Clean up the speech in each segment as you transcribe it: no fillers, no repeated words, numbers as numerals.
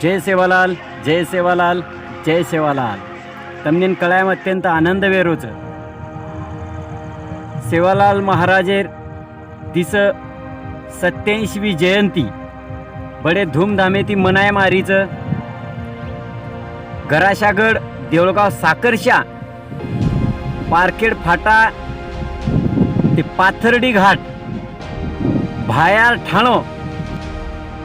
जय सेवालाल जय सेवालाल जय सेवालाल तमनेन कळायम अत्यंत आनंद वेरोच सेवालाल महाराजेर तिस 87वी जयंती बडे धूमधामे ती मनाय मारीच गराशागड देवळगाव साकरशा पारखेड फाटा ते पाथर्डी घाट भायार ठाणो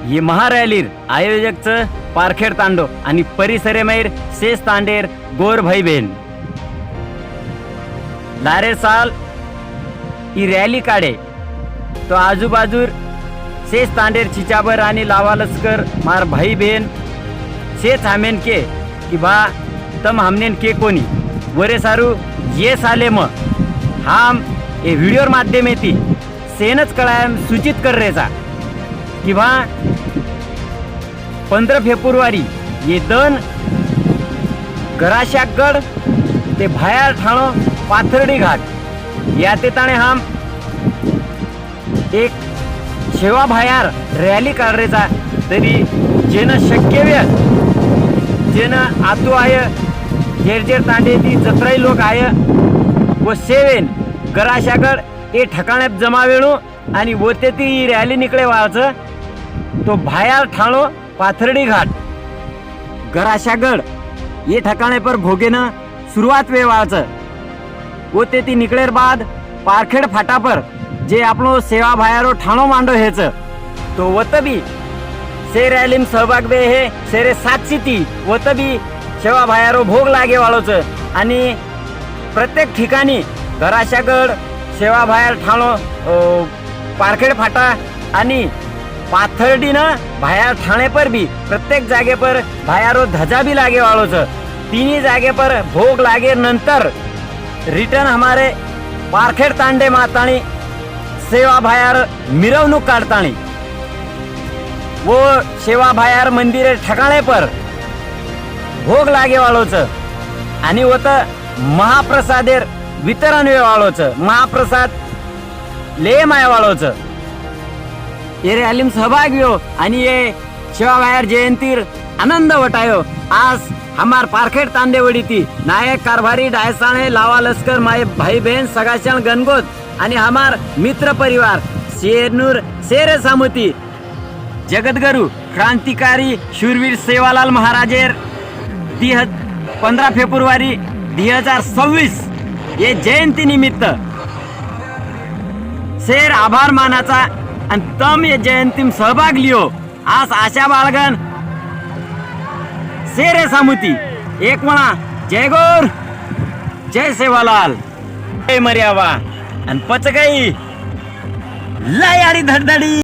ये महारॅलीर आयोजकचं पारखेड तांडो आणि परिसरेमैर शेष तांडेर गोर भाई बहन लारे साल ही रॅली काढे तो आजूबाजूर शेष तांडेर चिचाबर आणि लावा लस्कर मार भाई बहन शेष हामेन के कि बा तम हमनेन के कोनी वरे सारू ये साले म हम ये वीडियोर माध्यमेती सेनच कळायम सूचित कर रेचा कि बा 15 फेब्रुवारी ये दन गराशागड ते भायार ठाणो पाथर्डी घाट या ते ताणे हम एक सेवा भायार रॅली काढरेचा तरी जेन शक्य वे जेन आतू आय जेर जेर तांडे ती जत्राई लोक आय व सेवेन गराशागड ए ठिकाण्यात जमा वेळू आणि वरते ती रॅली निकळे वाळचं तो भायार ठाणो पाथर्डी घाट गराशागड ये ठिकाणे पर भोगेना शुरुआत वे वाळचं वो ते ती निकळेर बाद पारखेड फाटा पर जे आपलो सेवा भायारो ठाणो मांडो हेच तो वतबी से रॅलीम सहभाग वे हे सेरे 7ती वतबी सेवा भायारो भोग लागे वाळोच आणि प्रत्येक ठिकाणी गराशागड सेवा भायार ठाणो पारखेड फाटा आणि पाथर्डी न भायार ठाणे पर भी प्रत्येक जागे पर भायारो ध्वजा भी लागे वालोच तीनही जागे पर भोग लागे नंतर रिटर्न हमारे पारखेड तांडे माताणी सेवा भायार मिरवणूक काढताणी वो सेवा भायार मंदिर ठिकाणे पर भोग लागे वालोच आणि वत महाप्रसादेर वितरण वे वालोच महाप्रसाद ले माय वालोच ये रॅलीम सहभाग हो आणि ये सेवा भायार जयंतीर आनंद वटायो आज हमार पारखेड तांडेवडी ती नायक कारभारी डायसाणे लावा लस्कर माय भाई बहन सगाशण गणगोत आणि हमार मित्र परिवार शेरनूर शेरे सामुती जगतगुरु क्रांतिकारी शूरवीर सेवालाल महाराजेर 15 फेब्रुवारी 2026 ये जयंती निमित्त शेर आभार मानाचा आणि तम ये जयंतीम सहभाग लियो आज आशा बाळगण शेरे सामुती एक म्हणा जय गोर जय सेवालाल जय मर्यावा आणि पचकाई लय आणि धडधडी।